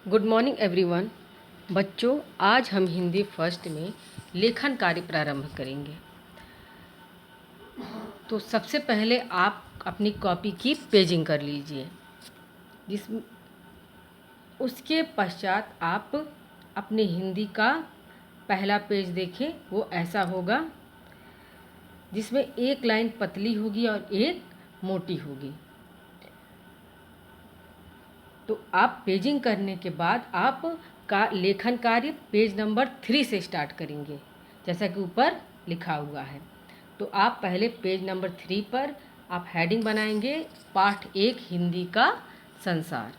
Good morning everyone. बच्चों, आज हम हिंदी फर्स्ट में लेखन कार्य प्रारंभ करेंगे। तो सबसे पहले आप अपनी कॉपी की पेजिंग कर लीजिए। जिस उसके पश्चात आप अपने हिंदी का पहला पेज देखें। वो ऐसा होगा जिसमें एक लाइन पतली होगी और एक मोटी होगी। तो आप पेजिंग करने के बाद आप का लेखन कार्य पेज नंबर 3 से स्टार्ट करेंगे, जैसा कि ऊपर लिखा हुआ है। तो आप पहले पेज नंबर 3 पर आप हेडिंग बनाएंगे, पाठ 1 हिंदी का संसार।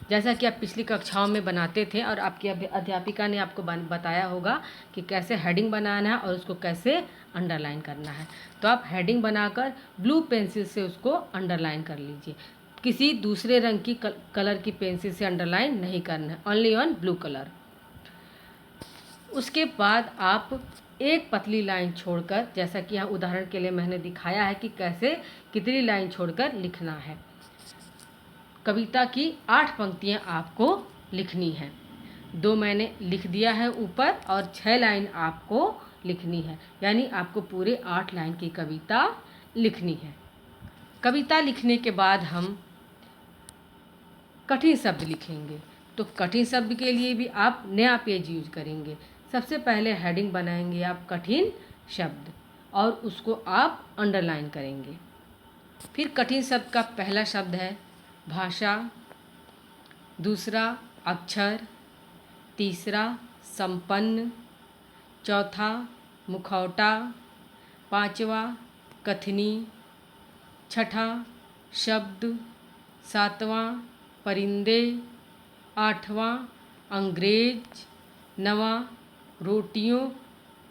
जैसा कि आप पिछली कक्षाओं में बनाते थे और आपकी अध्यापिका ने आपको बताया होगा कि कैसे हेडिंग बनाना है और उसको कैसे अंडरलाइन करना है। तो आप हेडिंग बनाकर ब्लू पेंसिल से उसको अंडरलाइन कर लीजिए। किसी दूसरे रंग की कलर की पेंसिल से अंडरलाइन नहीं करना है, ओनली ऑन ब्लू कलर। उसके बाद आप एक पतली लाइन छोड़कर, जैसा कि यहाँ उदाहरण के लिए मैंने दिखाया है कि कैसे कितनी लाइन छोड़कर लिखना है। कविता की 8 पंक्तियाँ आपको लिखनी है। 2 मैंने लिख दिया है ऊपर और 6 लाइन आपको लिखनी है, यानी आपको पूरे 8 लाइन की कविता लिखनी है। कविता लिखने के बाद हम कठिन शब्द लिखेंगे। तो कठिन शब्द के लिए भी आप नया पेज यूज करेंगे। सबसे पहले हेडिंग बनाएंगे आप कठिन शब्द और उसको आप अंडरलाइन करेंगे। फिर कठिन शब्द का पहला शब्द है भाषा, दूसरा अक्षर, तीसरा संपन्न, चौथा मुखौटा, पांचवा कथनी, छठा शब्द, सातवां परिंदे, आठवां अंग्रेज, नवां रोटियों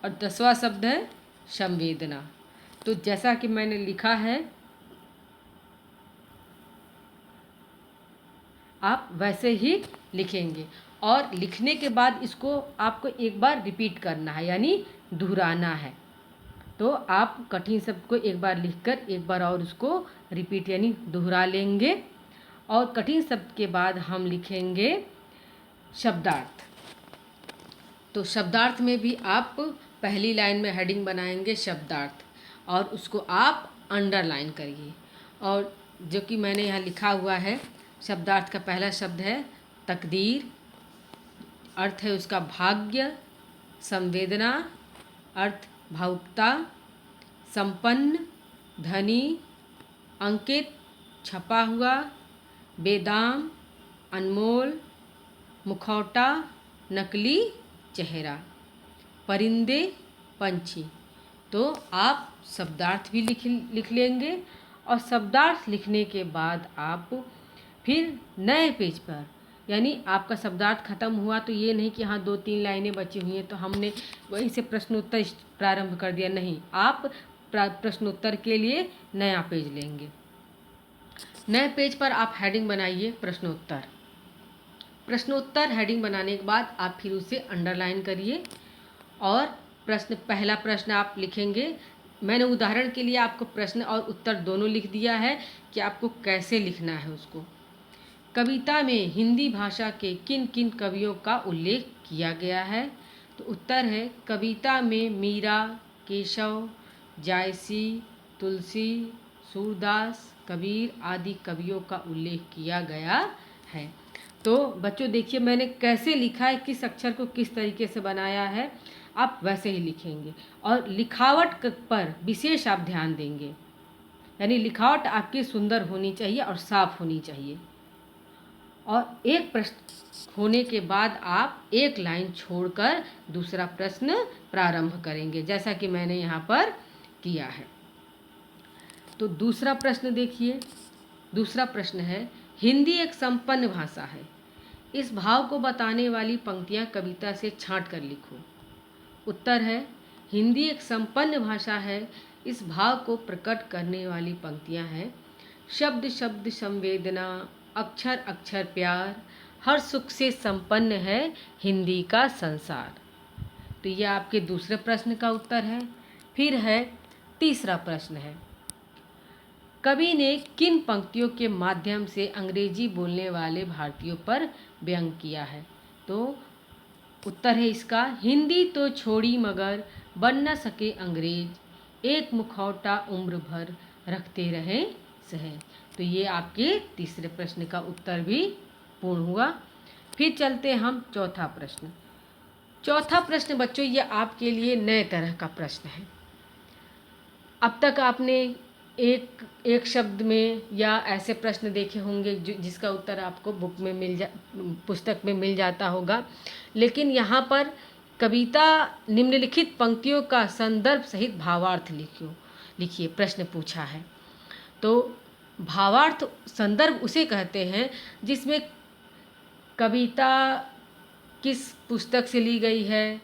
और 10वां शब्द है संवेदना। तो जैसा कि मैंने लिखा है आप वैसे ही लिखेंगे और लिखने के बाद इसको आपको एक बार रिपीट करना है, यानी दोहराना है। तो आप कठिन शब्द को एक बार लिखकर एक बार और उसको रिपीट यानी दोहरा लेंगे। और कठिन शब्द के बाद हम लिखेंगे शब्दार्थ। तो शब्दार्थ में भी आप पहली लाइन में हेडिंग बनाएंगे शब्दार्थ और उसको आप अंडरलाइन करिए। और जो कि मैंने यहाँ लिखा हुआ है, शब्दार्थ का पहला शब्द है तकदीर, अर्थ है उसका भाग्य, संवेदना अर्थ भावुकता, संपन्न धनी, अंकित छपा हुआ, बेदाम अनमोल, मुखौटा नकली चेहरा, परिंदे पंछी। तो आप शब्दार्थ भी लिख लेंगे और शब्दार्थ लिखने के बाद आप फिर नए पेज पर, यानी आपका शब्दार्थ खत्म हुआ तो ये नहीं कि हाँ 2-3 लाइनें बची हुई हैं तो हमने वहीं से प्रश्नोत्तर प्रारंभ कर दिया, नहीं। आप प्रश्नोत्तर के लिए नया पेज लेंगे। नए पेज पर आप हेडिंग बनाइए प्रश्नोत्तर। प्रश्नोत्तर हेडिंग बनाने के बाद आप फिर उसे अंडरलाइन करिए और पहला प्रश्न आप लिखेंगे। मैंने उदाहरण के लिए आपको प्रश्न और उत्तर दोनों लिख दिया है कि आपको कैसे लिखना है उसको। कविता में हिंदी भाषा के किन किन कवियों का उल्लेख किया गया है? तो उत्तर है कविता में मीरा, केशव, जायसी, तुलसी, सूरदास, कबीर आदि कवियों का उल्लेख किया गया है। तो बच्चों देखिए मैंने कैसे लिखा है, किस अक्षर को किस तरीके से बनाया है, आप वैसे ही लिखेंगे। और लिखावट पर विशेष आप ध्यान देंगे, यानी लिखावट आपकी सुंदर होनी चाहिए और साफ होनी चाहिए। और एक प्रश्न होने के बाद आप एक लाइन छोड़कर दूसरा प्रश्न प्रारंभ करेंगे, जैसा कि मैंने यहाँ पर किया है। तो दूसरा प्रश्न देखिए। दूसरा प्रश्न है हिंदी एक संपन्न भाषा है, इस भाव को बताने वाली पंक्तियाँ कविता से छांट कर लिखो। उत्तर है हिंदी एक संपन्न भाषा है, इस भाव को प्रकट करने वाली पंक्तियाँ हैं शब्द शब्द संवेदना, अक्षर अक्षर प्यार, हर सुख से संपन्न है हिंदी का संसार। तो ये आपके दूसरे प्रश्न का उत्तर है। फिर है तीसरा प्रश्न है कवि ने किन पंक्तियों के माध्यम से अंग्रेजी बोलने वाले भारतीयों पर व्यंग किया है? तो उत्तर है इसका, हिंदी तो छोड़ी मगर बन न सके अंग्रेज, एक मुखौटा उम्र भर रखते रहे सहेज। तो ये आपके तीसरे प्रश्न का उत्तर भी पूर्ण हुआ। फिर चलते हम चौथा प्रश्न। चौथा प्रश्न बच्चों ये आपके लिए नए तरह का प्रश्न है। अब तक आपने एक शब्द में या ऐसे प्रश्न देखे होंगे जिसका उत्तर आपको पुस्तक में मिल जाता होगा, लेकिन यहाँ पर कविता निम्नलिखित पंक्तियों का संदर्भ सहित भावार्थ लिखिए प्रश्न पूछा है। तो भावार्थ संदर्भ उसे कहते हैं जिसमें कविता किस पुस्तक से ली गई है,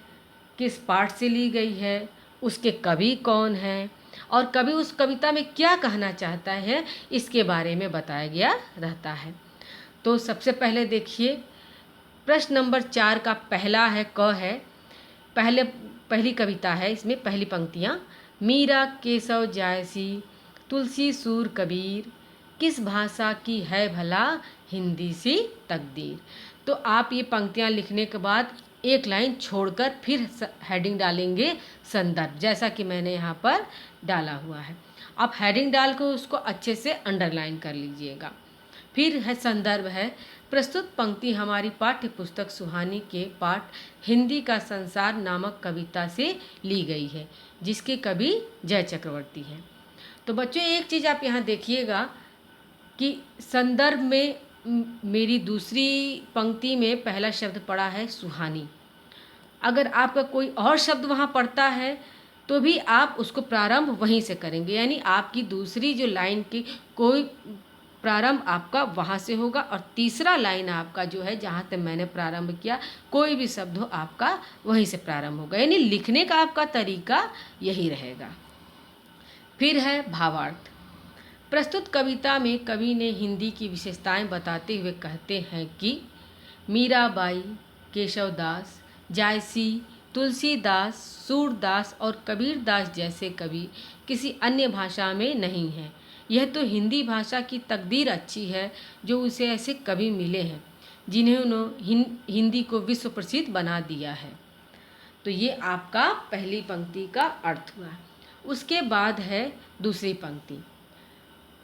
किस पाठ से ली गई है, उसके कवि कौन हैं और कवि उस कविता में क्या कहना चाहता है, इसके बारे में बताया गया रहता है। तो सबसे पहले देखिए प्रश्न नंबर 4 का पहला है क है। पहली कविता है, इसमें पहली पंक्तियाँ, मीरा केशव जायसी तुलसी सूर कबीर, किस भाषा की है भला हिंदी सी तकदीर। तो आप ये पंक्तियाँ लिखने के बाद एक लाइन छोड़कर फिर हेडिंग डालेंगे संदर्भ, जैसा कि मैंने यहाँ पर डाला हुआ है। आप हेडिंग डालकर उसको अच्छे से अंडरलाइन कर लीजिएगा। फिर है संदर्भ है, प्रस्तुत पंक्ति हमारी पाठ्य पुस्तक सुहानी के पाठ हिंदी का संसार नामक कविता से ली गई है, जिसके कवि जय चक्रवर्ती हैं। तो बच्चों एक चीज़ आप यहाँ देखिएगा कि संदर्भ में मेरी दूसरी पंक्ति में पहला शब्द पड़ा है सुहानी। अगर आपका कोई और शब्द वहाँ पड़ता है तो भी आप उसको प्रारंभ वहीं से करेंगे, यानी आपकी दूसरी जो लाइन की कोई प्रारंभ आपका वहाँ से होगा और तीसरा लाइन आपका जो है जहाँ तक मैंने प्रारंभ किया कोई भी शब्द हो आपका वहीं से प्रारंभ होगा, यानी लिखने का आपका तरीका यही रहेगा। फिर है भावार्थ। प्रस्तुत कविता में कवि ने हिंदी की विशेषताएं बताते हुए कहते हैं कि मीराबाई, केशवदास, जायसी, तुलसीदास, सूरदास और कबीरदास जैसे कवि किसी अन्य भाषा में नहीं हैं। यह तो हिंदी भाषा की तकदीर अच्छी है जो उसे ऐसे कवि मिले हैं जिन्होंने हिंदी को विश्व प्रसिद्ध बना दिया है। तो ये आपका पहली पंक्ति का अर्थ हुआ। उसके बाद है दूसरी पंक्ति,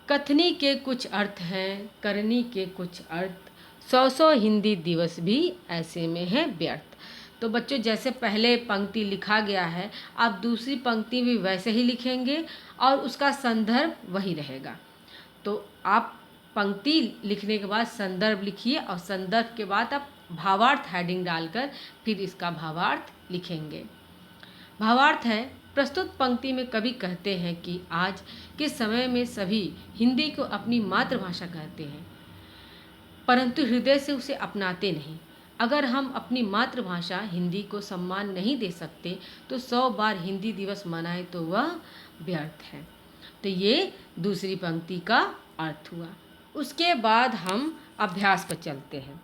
कथनी के कुछ अर्थ हैं, करनी के कुछ अर्थ, 100 हिंदी दिवस भी ऐसे में है व्यर्थ। तो बच्चों जैसे पहले पंक्ति लिखा गया है आप दूसरी पंक्ति भी वैसे ही लिखेंगे और उसका संदर्भ वही रहेगा। तो आप पंक्ति लिखने के बाद संदर्भ लिखिए और संदर्भ के बाद आप भावार्थ हेडिंग डालकर फिर इसका भावार्थ लिखेंगे। भावार्थ है, प्रस्तुत पंक्ति में कवि कहते हैं कि आज के समय में सभी हिंदी को अपनी मातृभाषा कहते हैं परंतु हृदय से उसे अपनाते नहीं। अगर हम अपनी मातृभाषा हिंदी को सम्मान नहीं दे सकते तो 100 बार हिंदी दिवस मनाए तो वह व्यर्थ है। तो ये दूसरी पंक्ति का अर्थ हुआ। उसके बाद हम अभ्यास पर चलते हैं।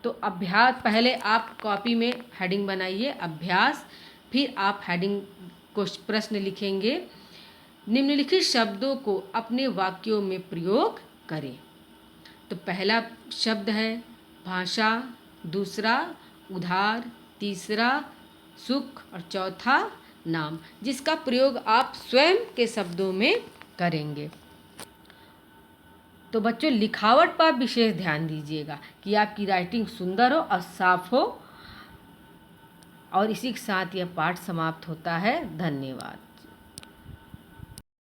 तो अभ्यास पहले आप कॉपी में हेडिंग बनाइए अभ्यास, फिर आप हेडिंग को प्रश्न लिखेंगे, निम्नलिखित शब्दों को अपने वाक्यों में प्रयोग करें। तो पहला शब्द है भाषा, दूसरा उधार, तीसरा सुख और चौथा नाम, जिसका प्रयोग आप स्वयं के शब्दों में करेंगे। तो बच्चों लिखावट पर विशेष ध्यान दीजिएगा कि आपकी राइटिंग सुंदर हो और साफ हो। और इसी के साथ यह पाठ समाप्त होता है। धन्यवाद।